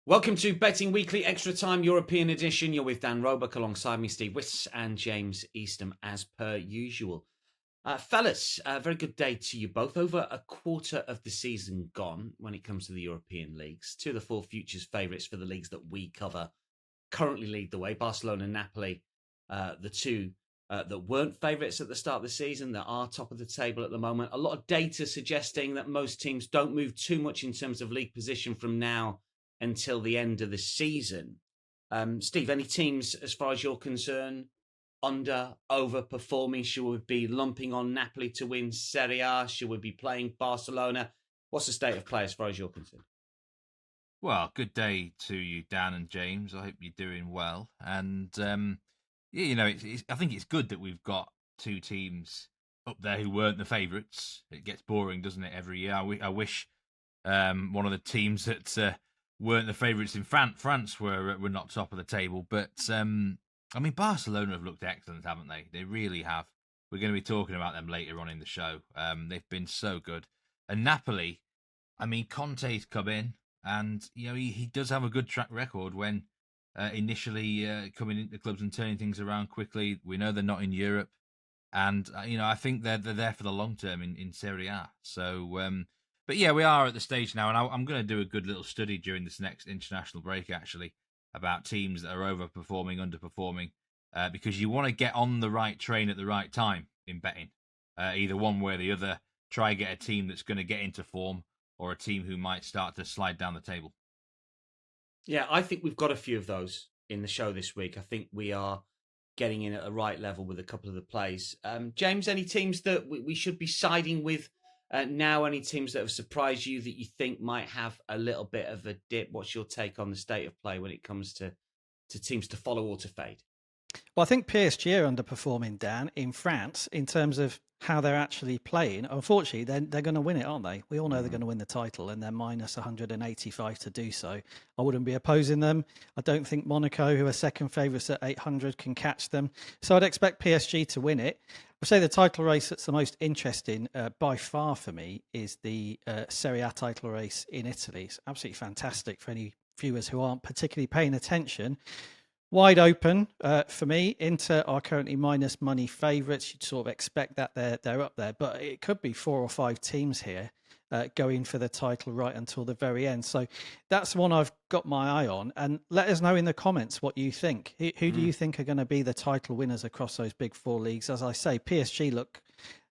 Welcome to Betting Weekly Extra Time European Edition. You're with Dan Roebuck alongside me, Steve Wyss and James Eastham as per usual. Fellas, very good day to you both. Over a quarter of the season gone when it comes to the European leagues. Two of the four futures favourites for the leagues that we cover currently lead the way. Barcelona and Napoli, the two that weren't favourites at the start of the season, that are top of the table at the moment. A lot of data suggesting that most teams don't move too much in terms of league position from now until the end of the season. Steve, any teams, as far as you're concerned, overperforming? Should we be lumping on Napoli to win Serie A? Should we be playing Barcelona? What's the state of play as far as you're concerned? Well, good day to you, Dan and James. I hope you're doing well. And, I think it's good that we've got two teams up there who weren't the favourites. It gets boring, doesn't it, every year? I wish one of the teams that weren't the favourites in France were not top of the table. But, Barcelona have looked excellent, haven't they? They really have. We're going to be talking about them later on in the show. They've been so good. And Napoli, Conte's come in. And, he does have a good track record when initially coming into clubs and turning things around quickly. We know they're not in Europe. And, I think they're there for the long term in Serie A. So, but yeah, we are at the stage now. And I'm going to do a good little study during this next international break, actually, about teams that are overperforming, underperforming, because you want to get on the right train at the right time in betting. Either one way or the other, try get a team that's going to get into form, or a team who might start to slide down the table. Yeah, I think we've got a few of those in the show this week. I think we are getting in at the right level with a couple of the plays. James, any teams that we should be siding with now? Any teams that have surprised you that you think might have a little bit of a dip? What's your take on the state of play when it comes to teams to follow or to fade? Well, I think PSG are underperforming, Dan, in France in terms of how they're actually playing. Unfortunately, they're going to win it, aren't they? We all know they're going to win the title, and they're minus 185 to do so. I wouldn't be opposing them. I don't think Monaco, who are second favourites at 800, can catch them. So I'd expect PSG to win it. I would say the title race that's the most interesting by far for me is the Serie A title race in Italy. It's absolutely fantastic for any viewers who aren't particularly paying attention. Wide open for me. Inter are currently minus money favourites. You'd sort of expect that they're up there, but it could be 4 or 5 teams here going for the title right until the very end. So that's one I've got my eye on. And let us know in the comments what you think. Who do you think are going to be the title winners across those big 4 leagues? As I say, PSG look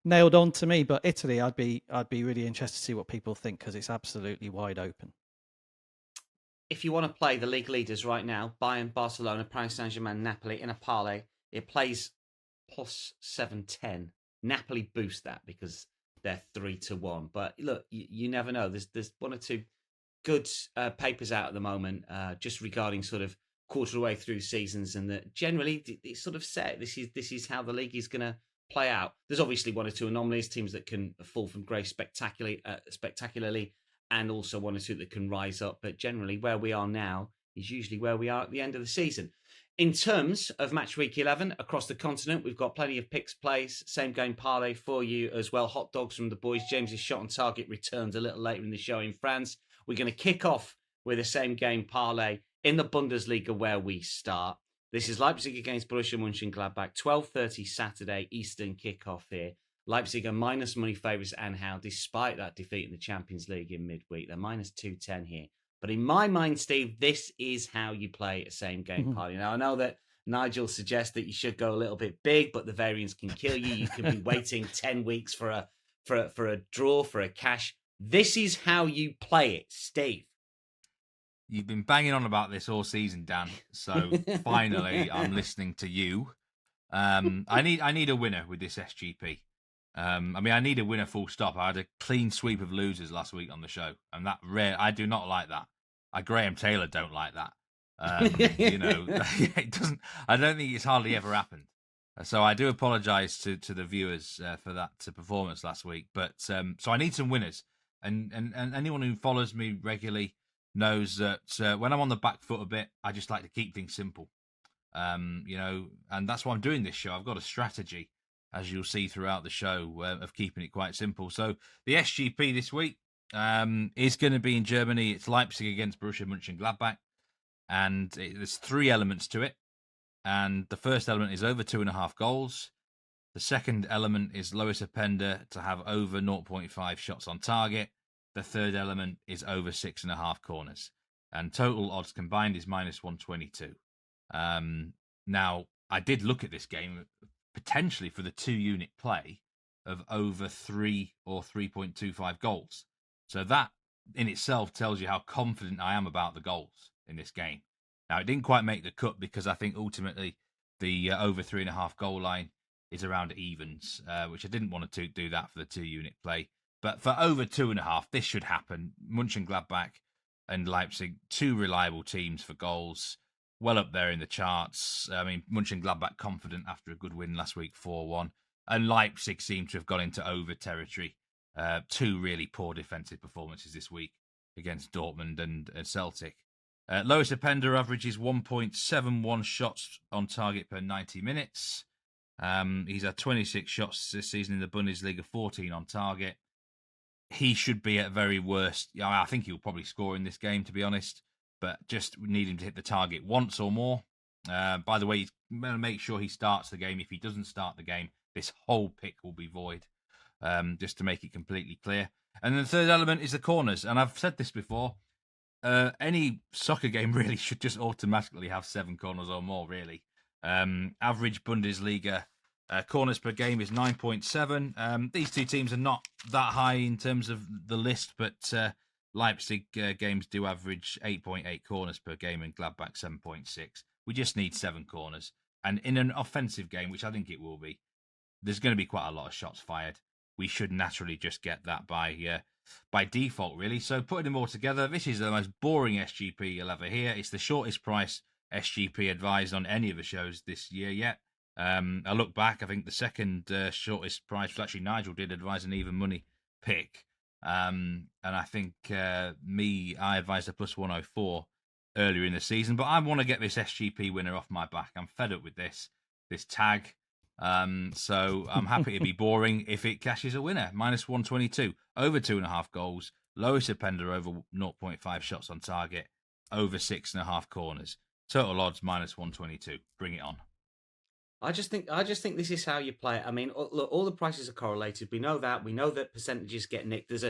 nailed on to me, but Italy, I'd be really interested to see what people think because it's absolutely wide open. If you want to play the league leaders right now, Bayern, Barcelona, Paris Saint-Germain, Napoli in a parlay, it plays plus 710. Napoli boost that because they're 3-1. But look, you never know. There's one or two good papers out at the moment just regarding sort of quarter of the way through seasons, and that generally it's sort of set. This is how the league is going to play out. There's obviously one or two anomalies, teams that can fall from grace spectacularly. And also one or two that can rise up. But generally, where we are now is usually where we are at the end of the season. In terms of match week 11 across the continent, we've got plenty of picks, plays, same game parlay for you as well. Hot dogs from the boys. James's shot on target returns a little later in the show in France. We're going to kick off with a same game parlay in the Bundesliga where we start. This is Leipzig against Borussia Mönchengladbach, 12:30 Saturday Eastern kickoff here. Leipzig are minus money favourites, and how, despite that defeat in the Champions League in midweek, they're minus 210 here. But in my mind, Steve, this is how you play a same game parlay. Now, I know that Nigel suggests that you should go a little bit big, but the variance can kill you. You could be waiting 10 weeks for a draw, for a cash. This is how you play it, Steve. You've been banging on about this all season, Dan. So finally, I'm listening to you. I need a winner with this SGP. I need a winner full stop. I had a clean sweep of losers last week on the show, and that I do not like that. Graham Taylor don't like that. It doesn't. I don't think it's hardly ever happened. So I do apologise to the viewers for that performance last week. But so I need some winners, and anyone who follows me regularly knows that when I'm on the back foot a bit, I just like to keep things simple. And that's why I'm doing this show. I've got a strategy, as you'll see throughout the show, of keeping it quite simple. So the SGP this week is going to be in Germany. It's Leipzig against Borussia Mönchengladbach. and there's 3 elements to it. And the first element is over 2.5 goals. The second element is lowest offender to have over 0.5 shots on target. The third element is over 6.5 corners. And total odds combined is minus 122. Now, I did look at this game potentially for the 2-unit play of over 3 or 3.25 goals. So that in itself tells you how confident I am about the goals in this game. Now, it didn't quite make the cut because I think ultimately the over 3.5 goal line is around evens, which I didn't want to do that for the 2-unit play. But for over 2.5, this should happen. Mönchengladbach and Leipzig, 2 reliable teams for goals, well up there in the charts. I mean, Mönchengladbach confident after a good win last week, 4-1. And Leipzig seem to have got into over territory. 2 really poor defensive performances this week against Dortmund and Celtic. Lowest offender average is 1.71 shots on target per 90 minutes. He's had 26 shots this season in the Bundesliga, 14 on target. He should be at very worst. I think he'll probably score in this game, to be honest, but just need him to hit the target once or more. By the way, he's going to make sure he starts the game. If he doesn't start the game, this whole pick will be void, just to make it completely clear. And then the third element is the corners. And I've said this before. Any soccer game really should just automatically have 7 corners or more, really. Average Bundesliga corners per game is 9.7. These 2 teams are not that high in terms of the list, but Leipzig games do average 8.8 corners per game and Gladbach 7.6. We just need 7 corners. And in an offensive game, which I think it will be, there's going to be quite a lot of shots fired. We should naturally just get that by default, really. So putting them all together, this is the most boring SGP you'll ever hear. It's the shortest price SGP advised on any of the shows this year yet. I look back, I think the second shortest price was actually Nigel did advise an even money pick. And I think I advised a plus 104 earlier in the season. But I want to get this SGP winner off my back. I'm fed up with this tag. So I'm happy to be boring if it cashes a winner. Minus 122, over 2.5 goals, lowest offender over 0.5 shots on target, over 6.5 corners. Total odds minus 122. Bring it on. I just think this is how you play it. I mean, look, all the prices are correlated. We know that. We know that percentages get nicked. There's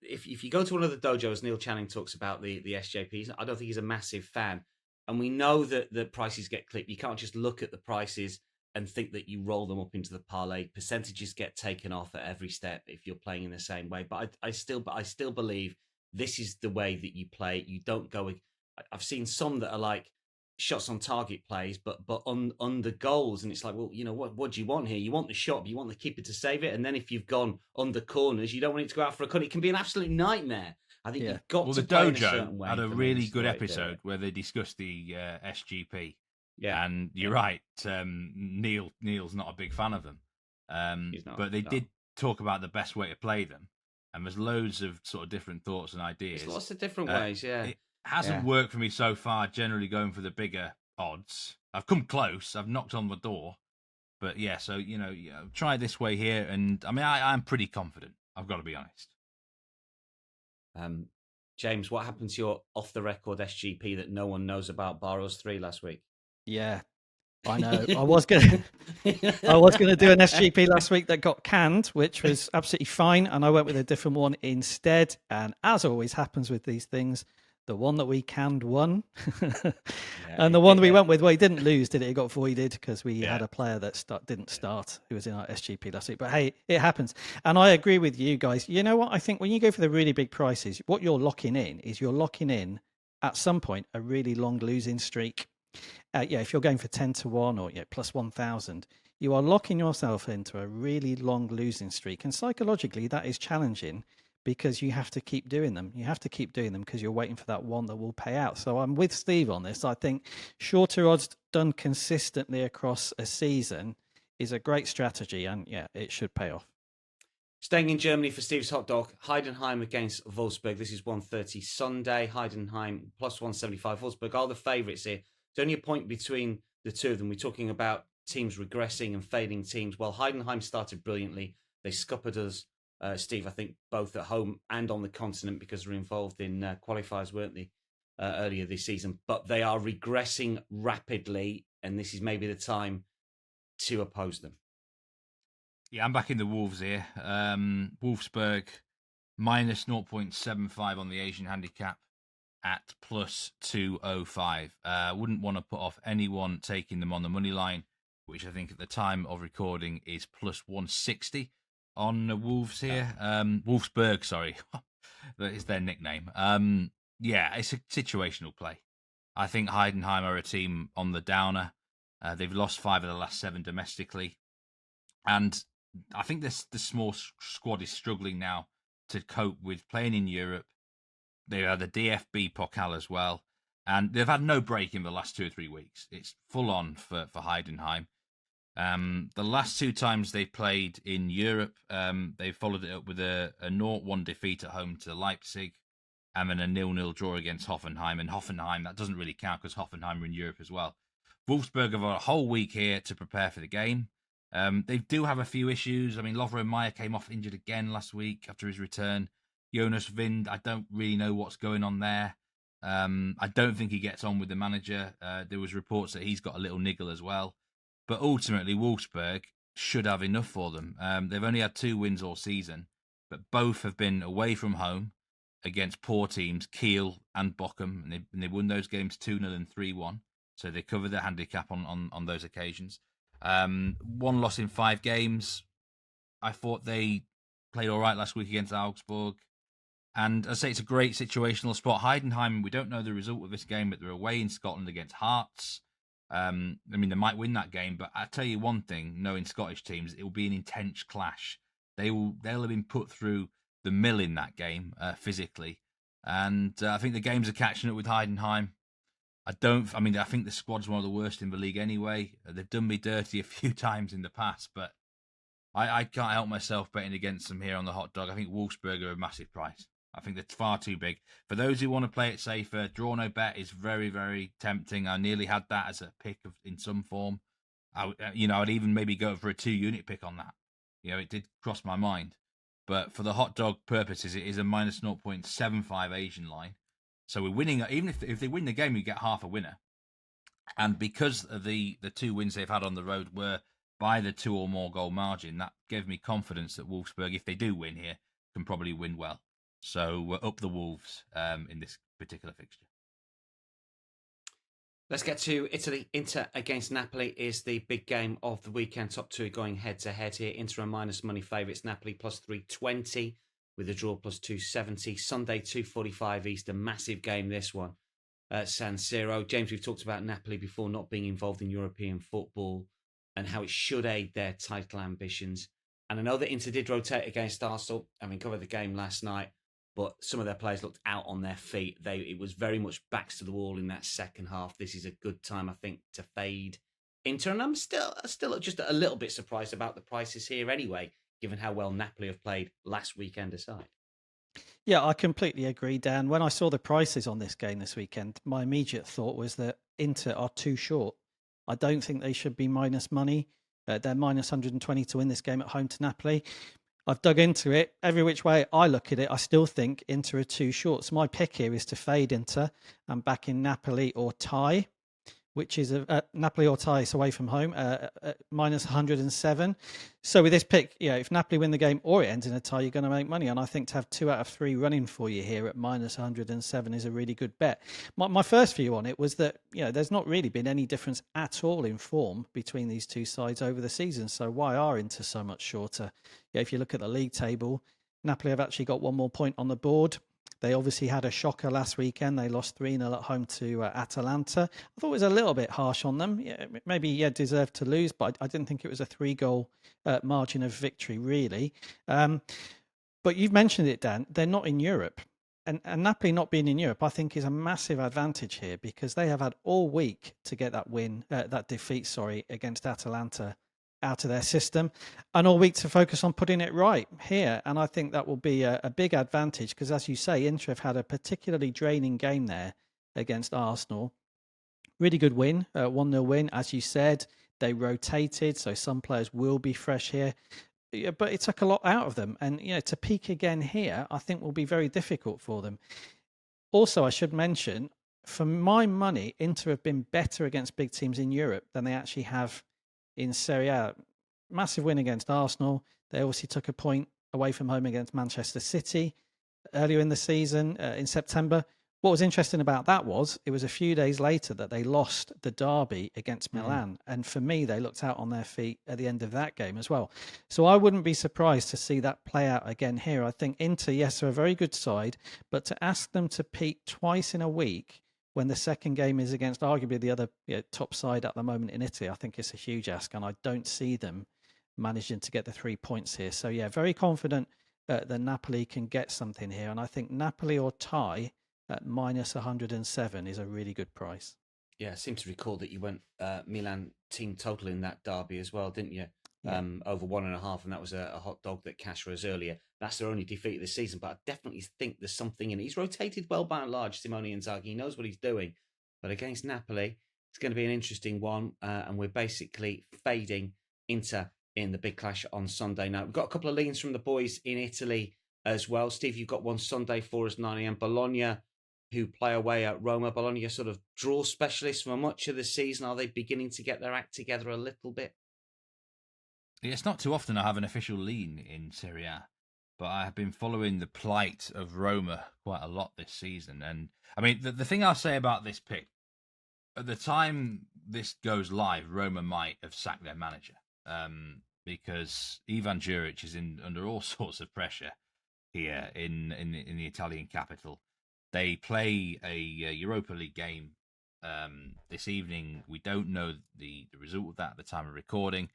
if you go to one of the dojos, Neil Channing talks about the SJPs. I don't think he's a massive fan, and we know that the prices get clipped. You can't just look at the prices and think that you roll them up into the parlay. Percentages get taken off at every step if you're playing in the same way. But I still believe this is the way that you play. You don't go. I've seen some that are like shots on target plays, but under goals, and it's like, well, you know what do you want here? You want the shot, but you want the keeper to save it, and then if you've gone under corners, you don't want it to go out for a cut. It can be an absolute nightmare. I think you've got to play in a certain way. Had a really good episode where they discussed the SGP. Yeah, and you're right. Neil's not a big fan of them, but they did talk about the best way to play them, and there's loads of sort of different thoughts and ideas. There's lots of different ways. Yeah, it hasn't worked for me so far. Generally going for the bigger odds. I've come close. I've knocked on the door, but yeah. So try this way here, and I mean, I'm pretty confident. I've got to be honest. James, what happened to your off-the-record SGP that no one knows about, bar us 3 last week? Yeah, I know. I was gonna do an SGP last week that got canned, which was absolutely fine, and I went with a different one instead. And as always happens with these things, the one that we canned won, and the one that we went with, well, he didn't lose, did it? It got voided because we had a player that didn't start who was in our SGP last week. But hey, it happens, and I agree with you guys. You know what? I think when you go for the really big prices, what you're locking in at some point a really long losing streak. If you're going for 10-1 or plus 1,000, you are locking yourself into a really long losing streak. And psychologically, that is challenging because you have to keep doing them. You have to keep doing them because you're waiting for that one that will pay out. So I'm with Steve on this. I think shorter odds done consistently across a season is a great strategy. And it should pay off. Staying in Germany for Steve's hot dog, Heidenheim against Wolfsburg. This is 1:30 Sunday. Heidenheim plus 175. Wolfsburg are the favourites here. It's only a point between the two of them. We're talking about teams regressing and fading teams. Well, Heidenheim started brilliantly. They scuppered us, Steve, I think, both at home and on the continent because they're involved in qualifiers, weren't they? earlier this season, but they are regressing rapidly, and this is maybe the time to oppose them. Yeah, I'm back in the Wolves here. Wolfsburg minus 0.75 on the Asian handicap at plus 205. Wouldn't want to put off anyone taking them on the money line, which I think at the time of recording is plus 160 on the Wolves here. Wolfsburg, sorry. That is their nickname. Yeah, it's a situational play. I think Heidenheim are a team on the downer. They've lost 5 of the last 7 domestically. And I think the small squad is struggling now to cope with playing in Europe. They had the DFB Pokal as well. And they've had no break in the last 2 or 3 weeks. It's full on for Heidenheim. The last 2 times they played in Europe, they followed it up with a 0-1 defeat at home to Leipzig and then a 0-0 draw against Hoffenheim. And Hoffenheim, that doesn't really count because Hoffenheim are in Europe as well. Wolfsburg have a whole week here to prepare for the game. They do have a few issues. I mean, Lovro Meyer came off injured again last week after his return. Jonas Wind, I don't really know what's going on there. I don't think he gets on with the manager. There was reports that he's got a little niggle as well. But ultimately, Wolfsburg should have enough for them. They've only had 2 wins all season, but both have been away from home against poor teams, Kiel and Bochum, and they won those games 2-0 and 3-1. So they covered their handicap on those occasions. 1 loss in 5 games. I thought they played all right last week against Augsburg. And I say it's a great situational spot. Heidenheim, we don't know the result of this game, but they're away in Scotland against Hearts. I mean, they might win that game, but I tell you one thing, knowing Scottish teams, it will be an intense clash. They'll have been put through the mill in that game physically. And I think the games are catching up with Heidenheim. I think the squad's one of the worst in the league anyway. They've done me dirty a few times in the past, but I can't help myself betting against them here on the hot dog. I think Wolfsburg are a massive price. I think they're far too big. For those who want to play it safer, draw no bet is very, very tempting. I nearly had that as a pick in some form. I'd even maybe go for a 2-unit pick on that. It did cross my mind. But for the hot dog purposes, it is a minus 0.75 Asian line. So we're winning. Even if they win the game, we get half a winner. And because of the 2 wins they've had on the road were by the 2 or more goal margin, that gave me confidence that Wolfsburg, if they do win here, can probably win well. So we're up the Wolves in this particular fixture. Let's get to Italy. Inter against Napoli is the big game of the weekend. Top 2 going head-to-head here. Inter are minus money favourites. Napoli plus 320 with a draw plus 270. Sunday, 2:45 Eastern. Massive game, this one. San Siro. James, we've talked about Napoli before not being involved in European football and how it should aid their title ambitions. And I know that Inter did rotate against Arsenal. I mean, covered the game last night, but some of their players looked out on their feet. It was very much backs to the wall in that second half. This is a good time, I think, to fade Inter. And I'm still just a little bit surprised about the prices here anyway, given how well Napoli have played last weekend aside. Yeah, I completely agree, Dan. When I saw the prices on this game this weekend, my immediate thought was that Inter are too short. I don't think they should be minus money. They're minus 120 to win this game at home to Napoli. I've dug into it. Every which way I look at it, I still think Inter are too short. So my pick here is to fade Inter and back in Napoli or tie, which is Napoli or tie, away from home, minus 107. So with this pick, if Napoli win the game or it ends in a tie, you're going to make money. And I think to have 2 out of 3 running for you here at minus 107 is a really good bet. My first view on it was that there's not really been any difference at all in form between these 2 sides over the season. So why are Inter so much shorter? If you look at the league table, Napoli have actually got 1 more point on the board. They obviously had a shocker last weekend. They lost 3-0 at home to Atalanta. I thought it was a little bit harsh on them. Maybe deserved to lose, but I didn't think it was a 3-goal margin of victory, really. But you've mentioned it, Dan. They're not in Europe. And Napoli not being in Europe, I think, is a massive advantage here because they have had all week to get that defeat, against Atalanta out of their system, and all week to focus on putting it right here. And I think that will be a big advantage because, as you say, Inter have had a particularly draining game there against Arsenal. Really good win, 1-0 win. As you said, they rotated, so some players will be fresh here. But it took a lot out of them. And, to peak again here, I think will be very difficult for them. Also, I should mention, for my money, Inter have been better against big teams in Europe than they actually have in Serie A. Massive win against Arsenal. They obviously took a point away from home against Manchester City earlier in the season in September. What was interesting about that was it was a few days later that they lost the derby against Milan. And for me, they looked out on their feet at the end of that game as well. So I wouldn't be surprised to see that play out again here. I think Inter, yes, are a very good side, but to ask them to peak twice in a week when the second game is against arguably the other top side at the moment in Italy, I think it's a huge ask. And I don't see them managing to get the 3 points here. So yeah, very confident that Napoli can get something here. And I think Napoli or tie at minus 107 is a really good price. Yeah, I seem to recall that you went Milan team total in that derby as well, didn't you? Yeah. Over 1.5, and that was a hot dog that cashed for us earlier. That's their only defeat of the season, but I definitely think there's something in it. He's rotated well by and large, Simone Inzaghi. He knows what he's doing. But against Napoli, it's going to be an interesting one, and we're basically fading Inter in the big clash on Sunday night. We've got a couple of leans from the boys in Italy as well. Steve, you've got one Sunday for us, 9 a.m. Bologna, who play away at Roma. Bologna sort of draw specialists for much of the season. Are they beginning to get their act together a little bit? It's not too often I have an official lean in Serie A, but I have been following the plight of Roma quite a lot this season. And I mean, the thing I'll say about this pick, at the time this goes live, Roma might have sacked their manager because Ivan Juric is under all sorts of pressure here in the Italian capital. They play a Europa League game this evening. We don't know the result of that at the time of recording.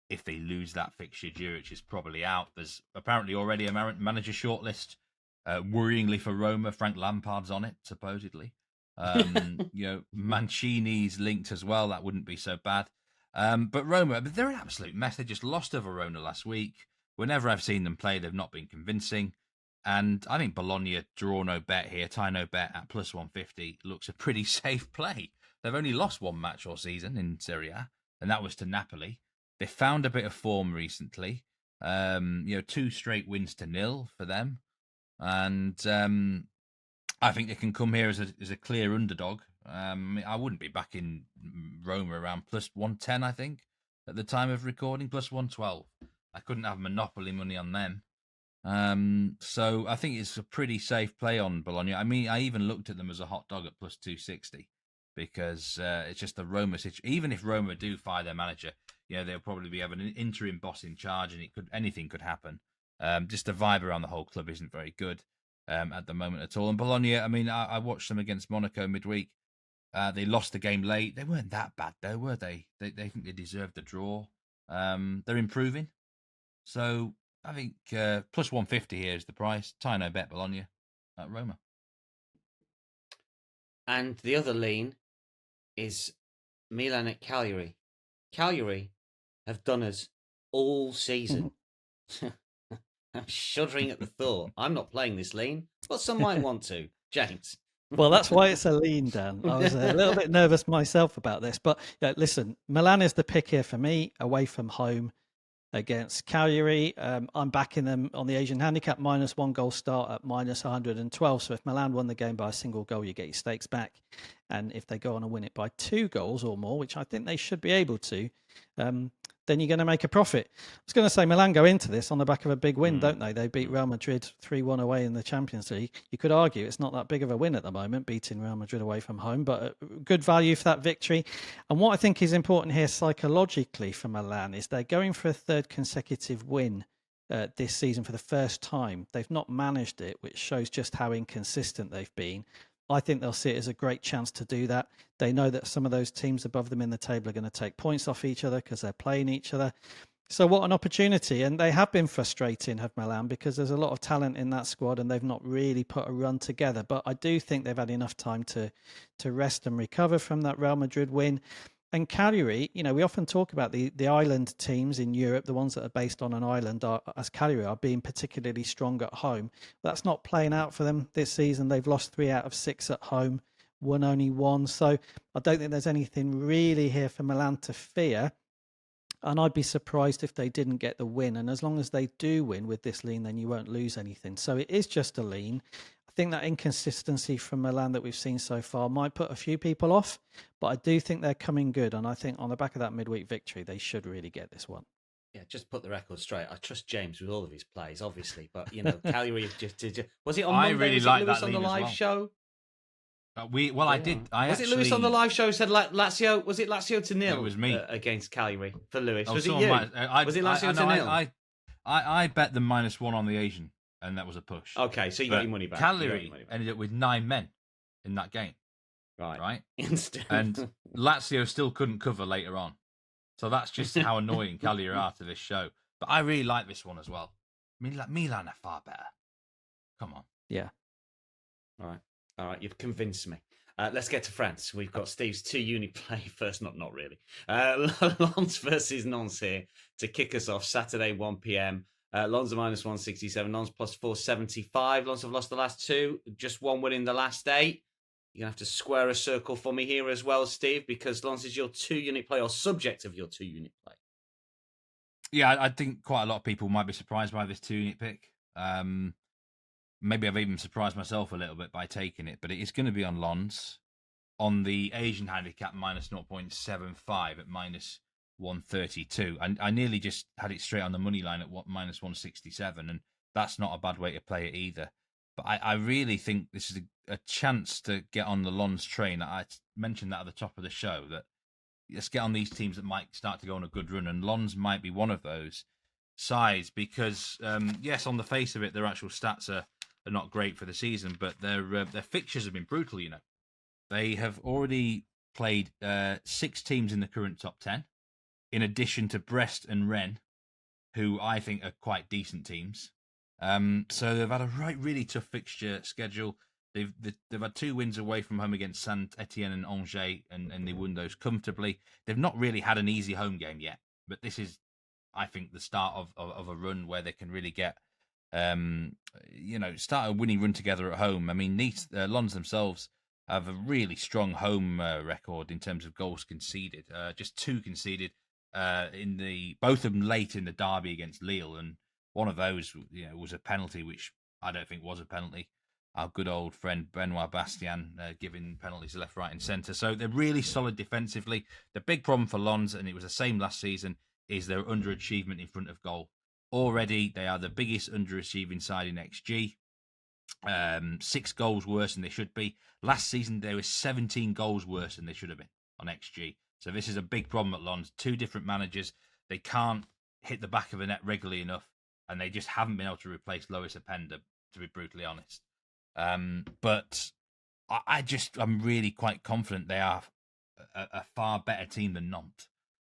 If they lose that fixture, Juric is probably out. There's apparently already a manager shortlist. Worryingly for Roma, Frank Lampard's on it, supposedly. Mancini's linked as well. That wouldn't be so bad. But Roma, they're an absolute mess. They just lost to Verona last week. Whenever I've seen them play, they've not been convincing. And I think Bologna draw no bet here, tie no bet at plus 150 looks a pretty safe play. They've only lost one match all season in Serie A, and that was to Napoli. They found a bit of form recently. 2 straight wins to 0 for them. And I think they can come here as a clear underdog. I wouldn't be backing Roma around plus 110, I think, at the time of recording, plus 112. I couldn't have monopoly money on them. So I think it's a pretty safe play on Bologna. I mean, I even looked at them as a hot dog at plus 260 because it's just the Roma situation. Even if Roma do fire their manager, they'll probably have an interim boss in charge, and anything could happen. Just the vibe around the whole club isn't very good at the moment at all. And Bologna, I mean, I watched them against Monaco midweek. They lost the game late. They weren't that bad though, were they? They think they deserved the draw. They're improving. So I think plus 150 here is the price. Tie no bet Bologna at Roma. And the other lean is Milan at Cagliari. Cagliari have done us all season. I'm shuddering at the thought. I'm not playing this lean, but some might want to. James. Well, that's why it's a lean, Dan. I was a little bit nervous myself about this. But listen, Milan is the pick here for me, away from home against Cagliari. I'm backing them on the Asian handicap, minus 1 goal start at minus 112. So if Milan won the game by a single goal, you get your stakes back. And if they go on and win it by 2 goals or more, which I think they should be able to, then you're going to make a profit. I was going to say Milan go into this on the back of a big win, don't they? They beat Real Madrid 3-1 away in the Champions League. You could argue it's not that big of a win at the moment, beating Real Madrid away from home, but good value for that victory. And what I think is important here psychologically for Milan is they're going for a 3rd consecutive win this season for the first time. They've not managed it, which shows just how inconsistent they've been. I think they'll see it as a great chance to do that. They know that some of those teams above them in the table are going to take points off each other because they're playing each other. So what an opportunity. And they have been frustrating, have Milan, because there's a lot of talent in that squad and they've not really put a run together. But I do think they've had enough time to rest and recover from that Real Madrid win. And Cagliari, we often talk about the island teams in Europe, the ones that are based on an island, as Cagliari are being particularly strong at home. That's not playing out for them this season. They've lost 3 out of 6 at home, won only 1. So I don't think there's anything really here for Milan to fear. And I'd be surprised if they didn't get the win. And as long as they do win with this lean, then you won't lose anything. So it is just a lean. I think that inconsistency from Milan that we've seen so far might put a few people off, but I do think they're coming good. And I think on the back of that midweek victory, they should really get this one. Yeah, just put the record straight. I trust James with all of his plays, obviously, but Cagliari just was it on Monday? really was like it Lewis that on the lead as live well. show? I did. Was it Lewis on the live show said Lazio? Was it Lazio to nil? It was me against Cagliari for Lewis. Oh, was it you? Was it Lazio to nil? I bet them -1 on the Asian, and that was a push. Okay, so you got your money back. Cagliari ended up with 9 men in that game. Right. Instant. And Lazio still couldn't cover later on. So that's just how annoying Cagliari are to this show. But I really like this one as well. Milan are far better. Come on. Yeah. All right. You've convinced me. Let's get to France. We've got Steve's 2-unit play first. Not really. Lens versus Nantes here to kick us off Saturday, 1 p.m. Lens are -167. Nantes plus 475. Lens have lost the last 2. Just 1 win in the last 8. You're going to have to square a circle for me here as well, Steve, because Lens is your 2-unit play or subject of your 2-unit play. Yeah, I think quite a lot of people might be surprised by this 2-unit pick. Maybe I've even surprised myself a little bit by taking it, but it is going to be on Lens on the Asian handicap -0.75 at -132. And I nearly just had it straight on the money line at -167, and that's not a bad way to play it either. But I really think this is a chance to get on the Lens train. I mentioned that at the top of the show, that let's get on these teams that might start to go on a good run, and Lens might be one of those sides because, yes, on the face of it, their actual stats are not great for the season, but their fixtures have been brutal, They have already played 6 teams in the current top 10, in addition to Brest and Rennes, who I think are quite decent teams. So they've had a really tough fixture schedule. They've had 2 wins away from home against Saint-Etienne and Angers, and they won those comfortably. They've not really had an easy home game yet, but this is, I think, the start of a run where they can really get, start a winning run together at home. I mean, Lens themselves have a really strong home record in terms of goals conceded. Just 2 conceded both of them late in the derby against Lille, and one of those, was a penalty, which I don't think was a penalty. Our good old friend Benoit Bastien giving penalties left, right, and centre. So they're really solid defensively. The big problem for Lens, and it was the same last season, is their underachievement in front of goal. Already, they are the biggest underachieving side in XG. 6 goals worse than they should be. Last season, they were 17 goals worse than they should have been on XG. So this is a big problem at Lens. 2 different managers. They can't hit the back of the net regularly enough, and they just haven't been able to replace Lois Openda, to be brutally honest. But I'm really quite confident they are a far better team than Nantes.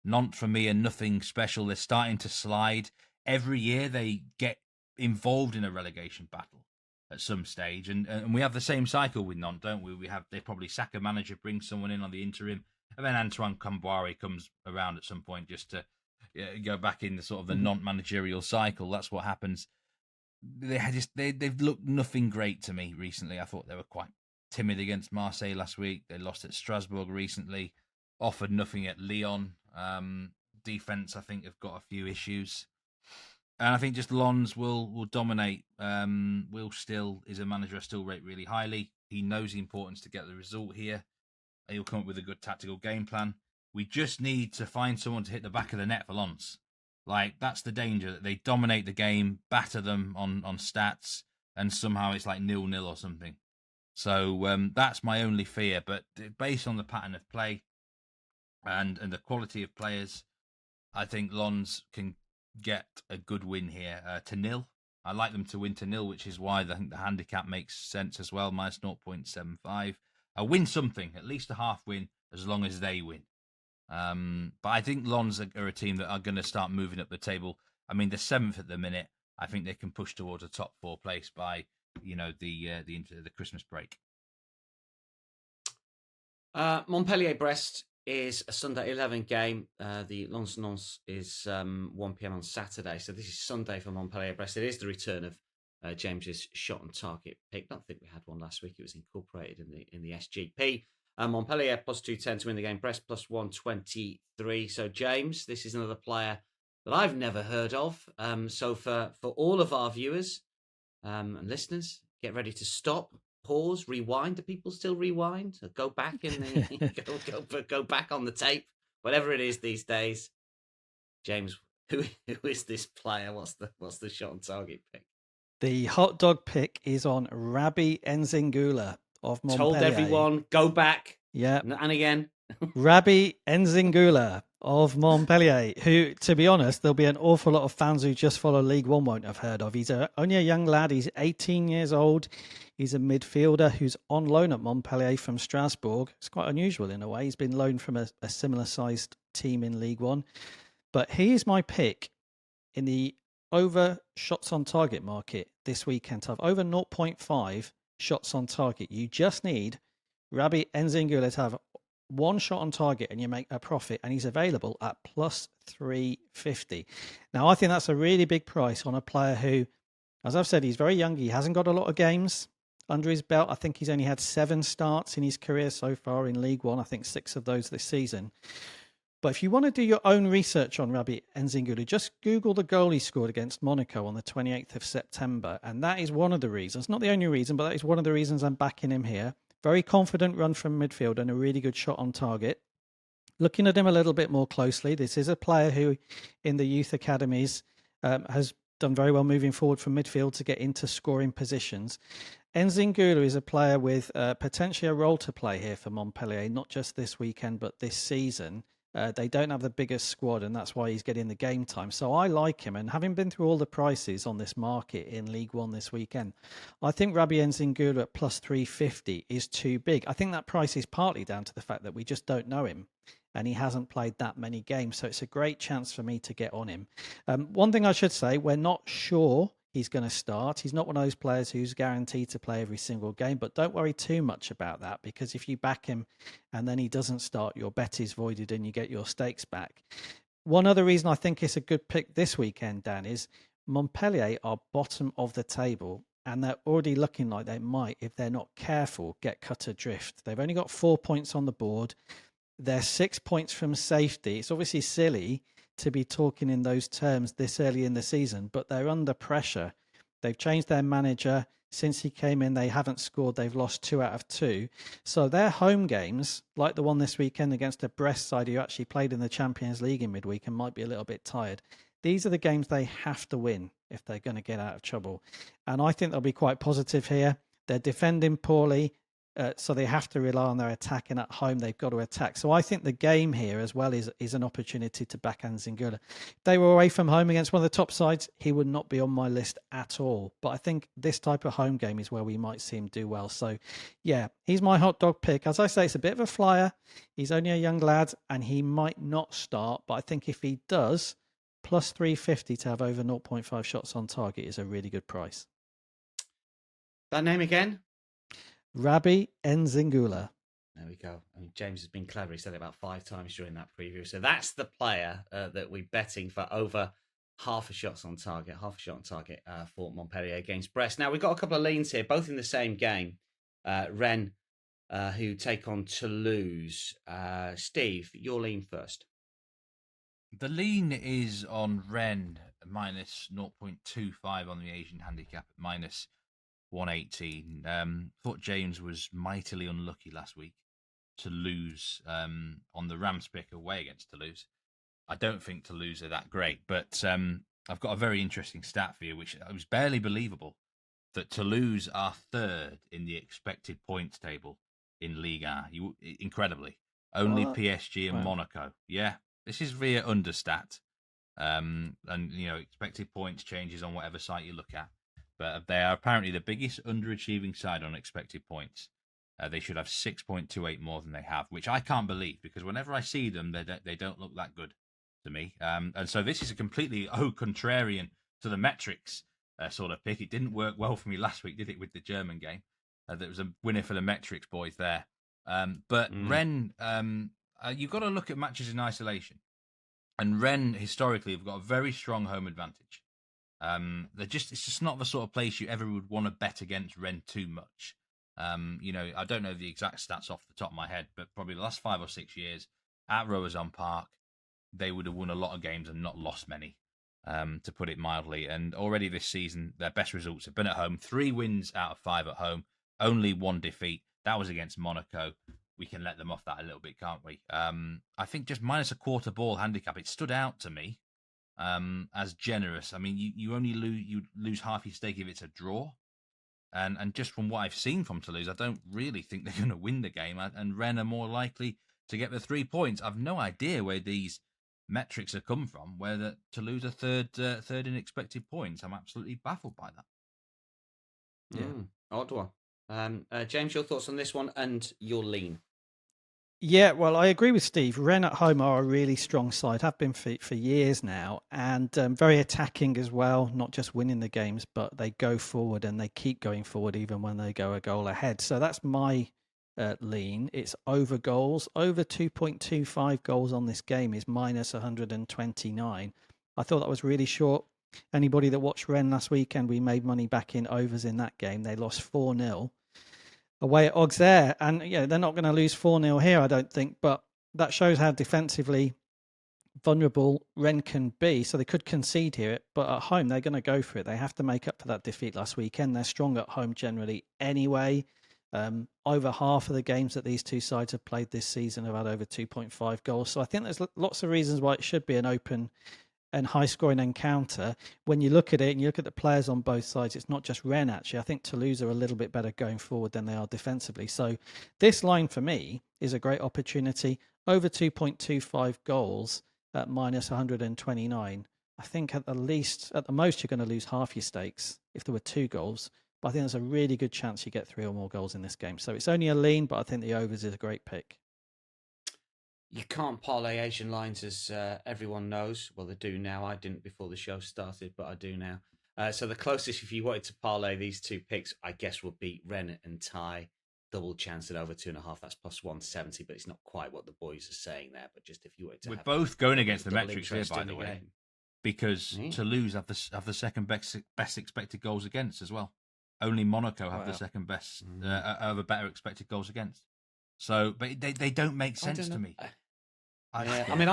Nantes, for me, are nothing special. They're starting to slide. Every year they get involved in a relegation battle at some stage. And we have the same cycle with Nantes, don't we? They probably sack a manager, bring someone in on the interim, and then Antoine Camboire comes around at some point just to go back in the sort of the non-managerial cycle. That's what happens. They've looked nothing great to me recently. I thought they were quite timid against Marseille last week. They lost at Strasbourg recently. Offered nothing at Lyon. Defense, I think, have got a few issues. And I think just Lens will dominate. Will Still is a manager I still rate really highly. He knows the importance to get the result here. He'll come up with a good tactical game plan. We just need to find someone to hit the back of the net for Lens. That's the danger, that they dominate the game, batter them on stats, and somehow it's like 0-0 or something. So that's my only fear. But based on the pattern of play and the quality of players, I think Lens can get a good win here to 0. I like them to win to 0, which is why I think the handicap makes sense as well, -0.75. I win something, at least a half win, as long as they win. But I think Lens are a team that are going to start moving up the table. I mean, they're 7th at the minute. I think they can push towards a top 4 place by, the Christmas break. Montpellier Brest is a Sunday 11 game. The Lens Nantes is 1 p.m. on Saturday. So this is Sunday for Montpellier Brest. It is the return of James's shot on target pick. I don't think we had one last week. It was incorporated in the SGP. Montpellier plus 210 to win the game. Brest plus 123. So James, this is another player that I've never heard of. So for all of our viewers and listeners, get ready to stop, pause, rewind. Do people still rewind? Or go back in the go back on the tape, whatever it is these days. James, who is this player? What's the shot on target pick? The hot dog pick is on Rabbi Enzingula of Montpellier. Told everyone, go back. Yeah. And again. Rabbi Enzingula of Montpellier, who, to be honest, there'll be an awful lot of fans who just follow League One won't have heard of. He's only a young lad. He's 18 years old. He's a midfielder who's on loan at Montpellier from Strasbourg. It's quite unusual in a way. He's been loaned from a similar-sized team in League One. But he is my pick in the over shots on target market this weekend. To have over 0.5 shots on target. You just need Rabbi Enzingula to have one shot on target and you make a profit, and he's available at plus 350. Now, I think that's a really big price on a player who, as I've said, he's very young. He hasn't got a lot of games under his belt. I think he's only had 7 starts in his career so far in League One. I think 6 of those this season. But if you want to do your own research on Rabbi Enzingula, just Google the goal he scored against Monaco on the 28th of September. And that is one of the reasons, not the only reason, but that is one of the reasons I'm backing him here. Very confident run from midfield and a really good shot on target. Looking at him a little bit more closely, this is a player who in the youth academies has done very well moving forward from midfield to get into scoring positions. Enzingula is a player with potentially a role to play here for Montpellier, not just this weekend, but this season. They don't have the biggest squad, and that's why he's getting the game time. So I like him, and having been through all the prices on this market in League One this weekend, I think Rabbi Enzingula at plus 350 is too big. I think that price is partly down to the fact that we just don't know him, and he hasn't played that many games. So it's a great chance for me to get on him. One thing I should say, we're not sure he's going to start. He's not one of those players who's guaranteed to play every single game, but don't worry too much about that, because if you back him and then he doesn't start, your bet is voided and you get your stakes back. One other reason I think it's a good pick this weekend, Dan, is Montpellier are bottom of the table, and they're already looking like they might, if they're not careful, get cut adrift. They've only got 4 points on the board. They're 6 points from safety. It's obviously silly to be talking in those terms this early in the season, but they're under pressure. They've changed their manager. Since he came in, they haven't scored. They've lost 2 out of 2. So their home games, like the one this weekend against a Brest side who actually played in the Champions League in midweek and might be a little bit tired, these are the games they have to win if they're going to get out of trouble. And I think they'll be quite positive here. They're defending poorly. So they have to rely on their attack, and at home they've got to attack. So I think the game here as well is an opportunity to back Enzingula. If they were away from home against one of the top sides, he would not be on my list at all. But I think this type of home game is where we might see him do well. So yeah, he's my hot dog pick. As I say, it's a bit of a flyer. He's only a young lad and he might not start. But I think if he does, plus 350 to have over 0.5 shots on target is a really good price. That name again? Rabbi Enzingula. There we go. I mean, James has been clever. He said it about 5 times during that preview. So that's the player that we're betting for over half a shot on target for Montpellier against Brest. Now, we've got a couple of leans here, both in the same game. Rennes, who take on Toulouse. Steve, your lean first. The lean is on Rennes, minus 0.25 on the Asian handicap, at minus 118. Thought James was mightily unlucky last week to lose on the Rams pick away against Toulouse. I don't think Toulouse are that great, but I've got a very interesting stat for you, which was barely believable, that Toulouse are 3rd in the expected points table in Ligue. Incredibly. Only What? PSG and Monaco. Yeah, this is via Understat. And, expected points changes on whatever site you look at. But they are apparently the biggest underachieving side on expected points. They should have 6.28 more than they have, which I can't believe, because whenever I see them, they don't look that good to me. And so this is a completely contrarian to the metrics sort of pick. It didn't work well for me last week, did it, with the German game? There was a winner for the metrics boys there. But Rennes, you've got to look at matches in isolation. And Rennes, historically, have got a very strong home advantage. It's just not the sort of place you ever would want to bet against Rennes too much. I don't know the exact stats off the top of my head, but probably the last 5 or 6 years at Roazhon Park, they would have won a lot of games and not lost many. to put it mildly. And already this season, their best results have been at home. 3 wins out of 5 at home, only 1 defeat. That was against Monaco. We can let them off that a little bit, can't we? I think just minus a quarter ball handicap, it stood out to me as generous. I mean, you only lose half your stake if it's a draw. And just from what I've seen from Toulouse, I don't really think they're going to win the game. And Rennes are more likely to get the 3 points. I've no idea where these metrics have come from, where Toulouse are third in expected points. I'm absolutely baffled by that. Yeah, odd one. James, your thoughts on this one and your lean? Yeah, well, I agree with Steve. Rennes at home are a really strong side, have been for years now, and very attacking as well, not just winning the games, but they go forward and they keep going forward even when they go a goal ahead. So that's my lean. It's over goals. Over 2.25 goals on this game is minus 129. I thought that was really short. Anybody that watched Rennes last weekend, we made money back in overs in that game. They lost 4-0. Away at Auxerre, and they're not going to lose 4-0 here, I don't think, but that shows how defensively vulnerable Rennes can be. So they could concede here, but at home they're going to go for it. They have to make up for that defeat last weekend. They're strong at home generally anyway. Over half of the games that these two sides have played this season have had over 2.5 goals. So I think there's lots of reasons why it should be an open and high-scoring encounter. When you look at it and you look at the players on both sides, it's not just Rennes, actually. I think Toulouse are a little bit better going forward than they are defensively. So this line for me is a great opportunity. Over 2.25 goals at minus 129. I think at the most, you're going to lose half your stakes if there were 2 goals. But I think there's a really good chance you get 3 or more goals in this game. So it's only a lean, but I think the overs is a great pick. You can't parlay Asian lines, as everyone knows. Well, they do now. I didn't before the show started, but I do now. So the closest, if you wanted to parlay these 2 picks, I guess would be Rennes and Thai. Double chance at over 2.5. That's plus 170, but it's not quite what the boys are saying there. But just if you wanted to, we're both going against the metrics here, by the way, game. Because Toulouse have the second best expected goals against as well. Only Monaco have the second best, have a better expected goals against. So, but they don't make sense to me. I mean,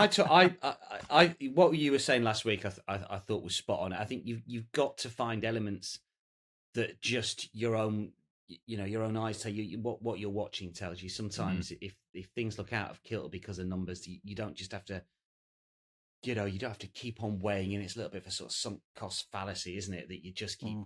what you were saying last week, I thought was spot on. I think you've got to find elements that just your own eyes tell you what you're watching tells you. Sometimes if things look out of kilter because of numbers, you don't just have to, you don't have to keep on weighing in. It's a little bit of a sort of sunk cost fallacy, isn't it? That you just keep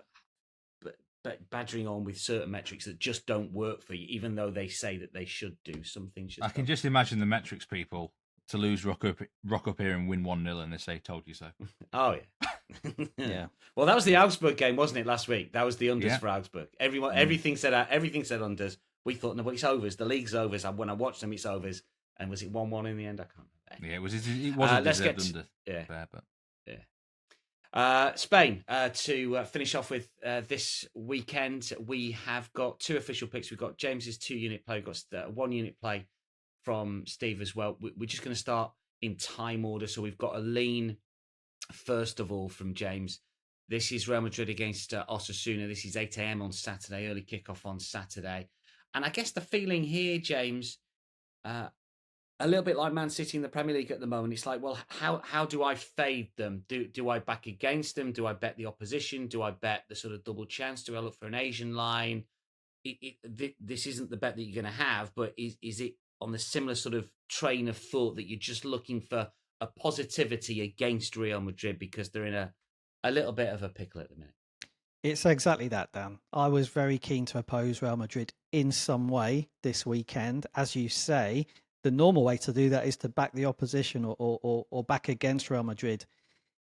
badgering on with certain metrics that just don't work for you, even though they say that they should do. Some things just I can just imagine the metrics people Toulouse rock up here and win 1-0 and they say, told you so. Oh, yeah. Yeah. Well, that was the Augsburg game, wasn't it, last week? That was the unders for Augsburg. Everything said unders. We thought, no, but it's overs. The league's overs. When I watched them, it's overs. And was it 1-1 in the end? I can't remember. Yeah, it wasn't deserved under. Yeah. Fair, but... Spain, to finish off with this weekend, we have got 2 official picks. We've got James's 2-unit play. We've got 1-unit play from Steve as well. We're just going to start in time order. So we've got a lean, first of all, from James. This is Real Madrid against Osasuna. This is 8 a.m. on Saturday, early kickoff on Saturday. And I guess the feeling here, James, a little bit like Man City in the Premier League at the moment. It's like, well, how do I fade them? Do I back against them? Do I bet the opposition? Do I bet the sort of double chance? Do I look for an Asian line? This isn't the bet that you're going to have, but is it on the similar sort of train of thought that you're just looking for a positivity against Real Madrid because they're in a little bit of a pickle at the minute? It's exactly that, Dan. I was very keen to oppose Real Madrid in some way this weekend. As you say, the normal way to do that is to back the opposition or back against Real Madrid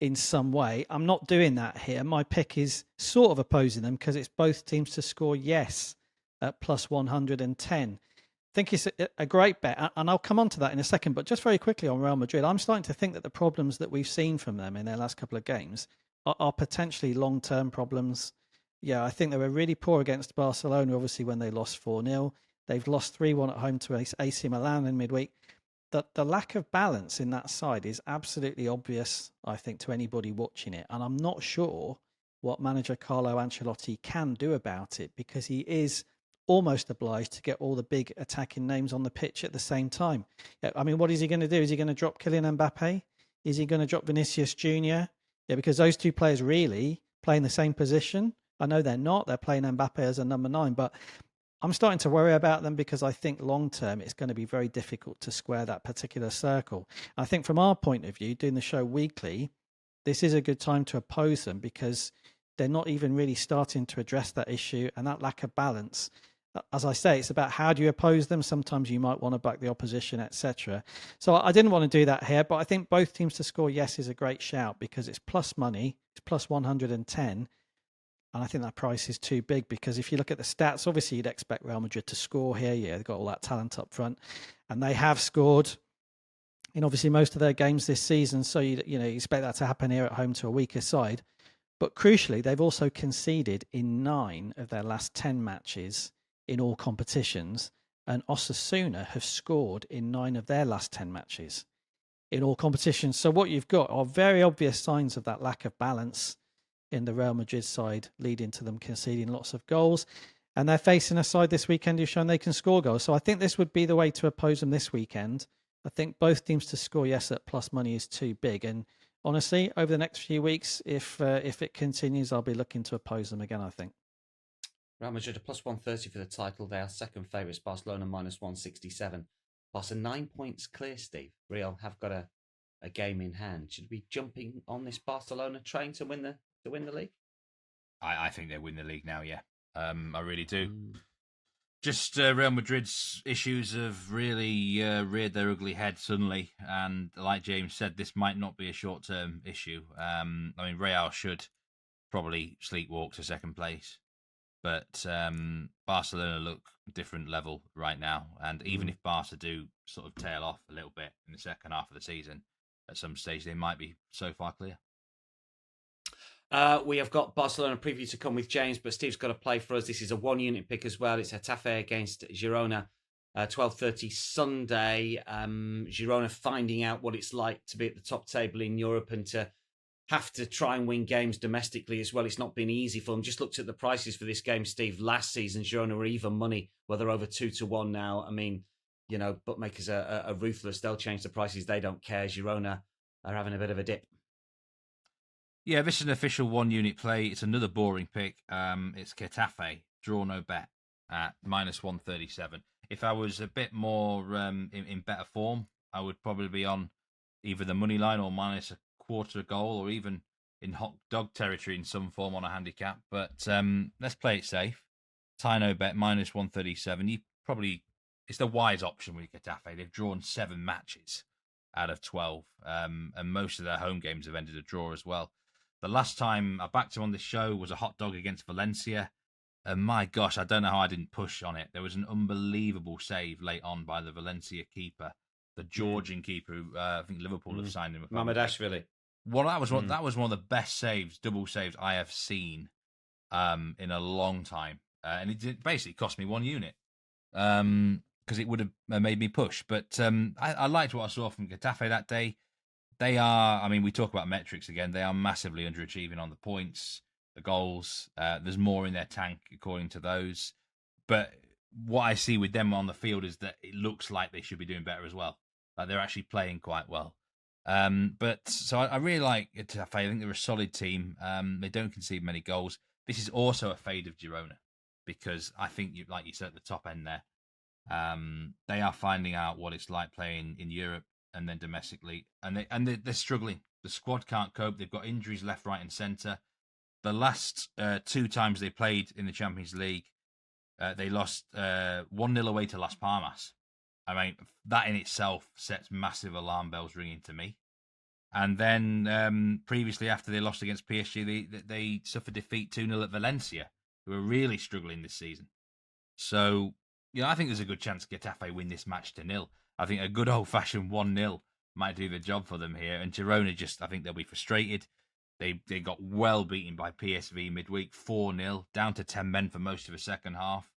in some way. I'm not doing that here. My pick is sort of opposing them because it's both teams to score yes at plus 110. I think it's a great bet, and I'll come on to that in a second. But just very quickly on Real Madrid, I'm starting to think that the problems that we've seen from them in their last couple of games are potentially long-term problems. Yeah, I think they were really poor against Barcelona, obviously, when they lost 4-0. They've lost 3-1 at home to AC Milan in midweek. The lack of balance in that side is absolutely obvious, I think, to anybody watching it. And I'm not sure what manager Carlo Ancelotti can do about it because he is almost obliged to get all the big attacking names on the pitch at the same time. I mean, what is he going to do? Is he going to drop Kylian Mbappe? Is he going to drop Vinicius Jr.? Yeah, because those two players really play in the same position. I know they're not. They're playing Mbappe as a number 9, but I'm starting to worry about them because I think long term it's going to be very difficult to square that particular circle. I think from our point of view, doing the show weekly, this is a good time to oppose them because they're not even really starting to address that issue and that lack of balance. As I say, it's about how do you oppose them. Sometimes you might want to back the opposition, etc. So I didn't want to do that here, but I think both teams to score yes is a great shout because it's plus money, it's plus 110. And I think that price is too big because if you look at the stats, obviously you'd expect Real Madrid to score here. Yeah, they've got all that talent up front, and they have scored in obviously most of their games this season. So you expect that to happen here at home to a weaker side. But crucially, they've also conceded in 9 of their last 10 matches in all competitions, and Osasuna have scored in 9 of their last 10 matches in all competitions. So what you've got are very obvious signs of that lack of balance in the Real Madrid side, leading to them conceding lots of goals. And they're facing a side this weekend who's shown they can score goals. So I think this would be the way to oppose them this weekend. I think both teams to score yes at plus money is too big. And honestly, over the next few weeks, if it continues, I'll be looking to oppose them again, I think. Real Madrid are plus 130 for the title. They are second favourites. Barcelona minus 167. Barca 9 points clear, Steve. Real have got a game in hand. Should we be jumping on this Barcelona train to win the league? I think they win the league now, yeah. I really do. Just Real Madrid's issues have really reared their ugly head suddenly. And like James said, this might not be a short-term issue. Real should probably sleepwalk to second place. But Barcelona look different level right now. And even if Barca do sort of tail off a little bit in the second half of the season, at some stage they might be so far clear. We have got Barcelona preview to come with James, but Steve's got to play for us. This is a 1-unit pick as well. It's Getafe against Girona, 12:30 Sunday. Girona finding out what it's like to be at the top table in Europe and to have to try and win games domestically as well. It's not been easy for them. Just looked at the prices for this game, Steve. Last season, Girona were even money, well, they're over 2-1 now. I mean, bookmakers are ruthless. They'll change the prices. They don't care. Girona are having a bit of a dip. Yeah, this is an official 1-unit play. It's another boring pick. It's Getafe, draw no bet at minus 137. If I was a bit more in better form, I would probably be on either the money line or minus a quarter goal, or even in hot dog territory in some form on a handicap. But let's play it safe. Tie no bet minus 137. It's the wise option with Getafe. They've drawn 7 matches out of 12, and most of their home games have ended a draw as well. The last time I backed him on this show was a hot dog against Valencia. And my gosh, I don't know how I didn't push on it. There was an unbelievable save late on by the Valencia keeper, the Georgian keeper who I think Liverpool have signed him. Mamardashvili. Well, that was one of the best saves, double saves I have seen in a long time. And it basically cost me 1 unit because it would have made me push. But I liked what I saw from Getafe that day. They are, we talk about metrics again. They are massively underachieving on the points, the goals. There's more in their tank, according to those. But what I see with them on the field is that it looks like they should be doing better as well. Like they're actually playing quite well. So I really like Getafe. I think they're a solid team. They don't concede many goals. This is also a fade of Girona because I think, like you said at the top end there, they are finding out what it's like playing in Europe and then domestically, and they're struggling. The squad can't cope. They've got injuries left, right, and centre. The last 2 times they played in the Champions League, they lost 1-0 away to Las Palmas. That in itself sets massive alarm bells ringing to me. And then previously, after they lost against PSG, they suffered defeat 2-0 at Valencia, who are really struggling this season. So, I think there's a good chance Getafe win this match to 0. I think a good old-fashioned 1-0 might do the job for them here. And Girona I think they'll be frustrated. They got well beaten by PSV midweek, 4-0, down to 10 men for most of the second half.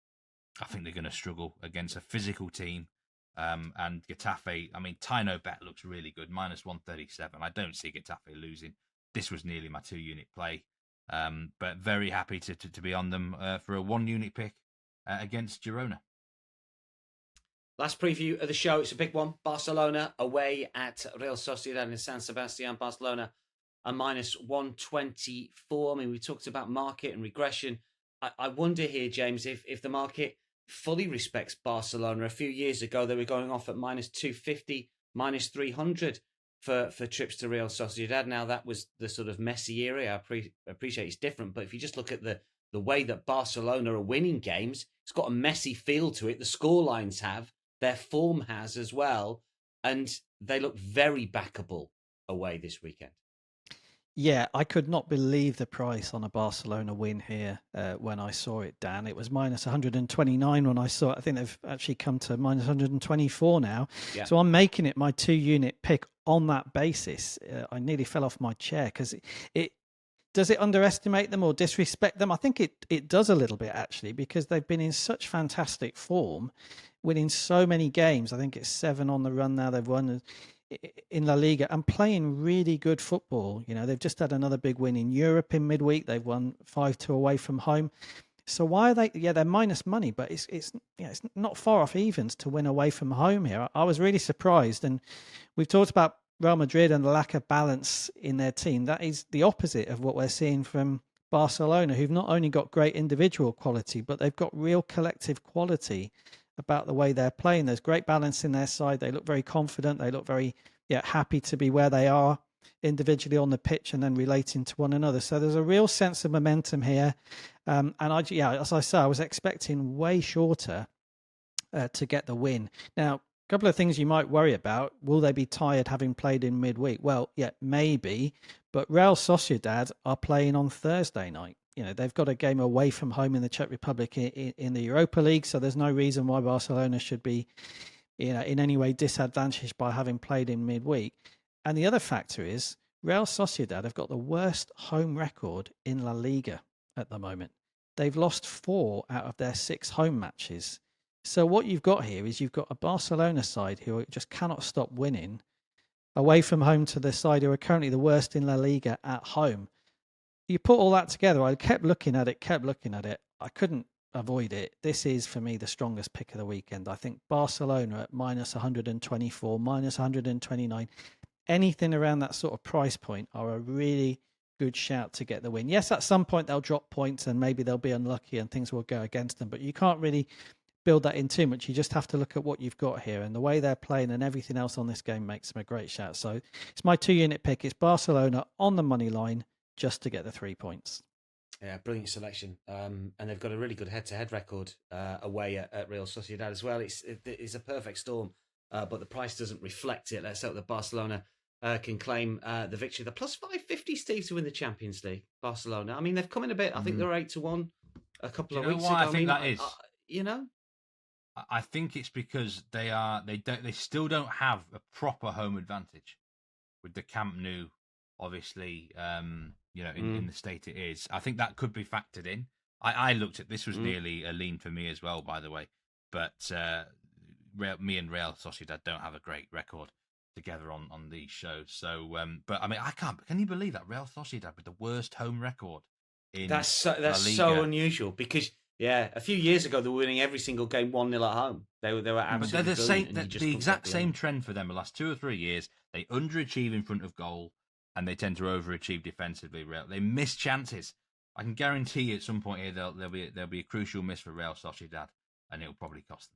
I think they're going to struggle against a physical team. And Getafe, tie no bet looks really good, minus 137. I don't see Getafe losing. This was nearly my 2-unit play. But very happy to be on them for a 1-unit pick against Girona. Last preview of the show. It's a big one. Barcelona away at Real Sociedad in San Sebastian. Barcelona a minus 124. I mean, we talked about market and regression. I wonder here, James, if the market fully respects Barcelona. A few years ago, they were going off at minus 250, minus 300 for trips to Real Sociedad. Now, that was the sort of messy area. I appreciate it's different, but if you just look at the way that Barcelona are winning games, it's got a messy feel to it. The scorelines have, their form has as well, and they look very backable away this weekend. Yeah, I could not believe the price on a Barcelona win here when I saw it, Dan. It was minus 129 when I saw it. I think they've actually come to minus 124 now. Yeah. So I'm making it my 2-unit pick on that basis. I nearly fell off my chair because it does it underestimate them or disrespect them? I think it does a little bit, actually, because they've been in such fantastic form, winning so many games. I think it's 7 on the run now they've won in La Liga and playing really good football. You know, they've just had another big win in Europe in midweek. They've won 5-2 away from home. So why are they? Yeah, they're minus money, but it's not far off evens to win away from home here. I was really surprised, and we've talked about Real Madrid and the lack of balance in their team. That is the opposite of what we're seeing from Barcelona, who've not only got great individual quality, but they've got real collective quality about the way they're playing. There's great balance in their side. They look very confident. They look very happy to be where they are individually on the pitch and then relating to one another. So there's a real sense of momentum here. And as I say, I was expecting way shorter to get the win. Now, a couple of things you might worry about. Will they be tired having played in midweek? Well, yeah, maybe. But Real Sociedad are playing on Thursday night. You know, they've got a game away from home in the Czech Republic in the Europa League, so there's no reason why Barcelona should be, in any way disadvantaged by having played in midweek. And the other factor is Real Sociedad have got the worst home record in La Liga at the moment. They've lost 4 out of their 6 home matches. So what you've got here is you've got a Barcelona side who just cannot stop winning away from home to the side who are currently the worst in La Liga at home. You put all that together, I kept looking at it. I couldn't avoid it. This is, for me, the strongest pick of the weekend. I think Barcelona at minus 124, minus 129, anything around that sort of price point are a really good shout to get the win. Yes, at some point they'll drop points and maybe they'll be unlucky and things will go against them, but you can't really build that in too much. You just have to look at what you've got here, and the way they're playing and everything else on this game makes them a great shout. So it's my 2-unit pick. It's Barcelona on the money line just to get the 3 points. Yeah, brilliant selection. And they've got a really good head-to-head record away at Real Sociedad as well. It's a perfect storm, but the price doesn't reflect it. Let's hope that Barcelona can claim the victory. The plus 550, Steve, to win the Champions League. Barcelona. I mean, they've come in a bit. I think they were 8-1 a couple of weeks ago. I think that is. I think it's because they still don't have a proper home advantage with the Camp Nou, obviously. In the state it is. I think that could be factored in. I looked at this was nearly a lean for me as well, by the way. But me and Real Sociedad don't have a great record together on these shows. So, but I mean, I can't. Can you believe that Real Sociedad with the worst home record in that's so unusual because. Yeah, a few years ago they were winning every single game 1-0 at home. They were absolutely. But they're the exact same trend for them the last 2 or 3 years. They underachieve in front of goal, and they tend to overachieve defensively. They miss chances. I can guarantee you at some point here there'll be a crucial miss for Real Sociedad, and it'll probably cost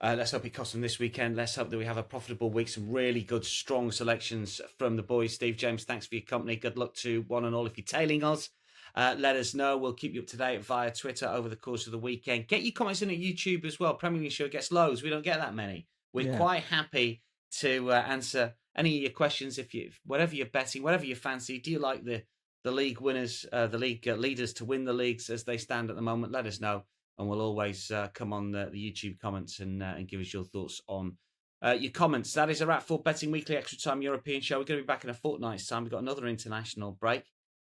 them. Let's hope it costs them this weekend. Let's hope that we have a profitable week. Some really good, strong selections from the boys. Steve, James, thanks for your company. Good luck to one and all. If you're tailing us, let us know. We'll keep you up to date via Twitter over the course of the weekend. Get your comments in at YouTube as well. Premier League Show gets loads. We don't get that many. We're quite happy to answer any of your questions. Whatever you're betting, whatever you fancy. Do you like the league winners, the league leaders to win the leagues as they stand at the moment? Let us know, and we'll always come on the YouTube comments and give us your thoughts on your comments. That is a wrap for Betting Weekly Extra Time European Show. We're going to be back in a fortnight's time. We've got another international break.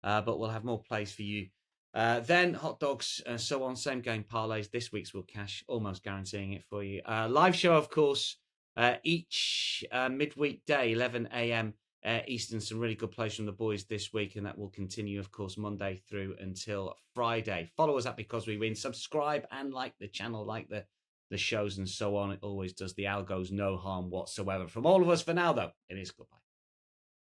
But we'll have more plays for you. Then hot dogs and so on. Same game parlays. This week's will cash, almost guaranteeing it for you. Live show, of course, each midweek day, 11 a.m. Eastern. Some really good plays from the boys this week, and that will continue, of course, Monday through until Friday. Follow us at Because We Win. Subscribe and like the channel, like the shows and so on. It always does the algos no harm whatsoever. From all of us for now, though, it is goodbye.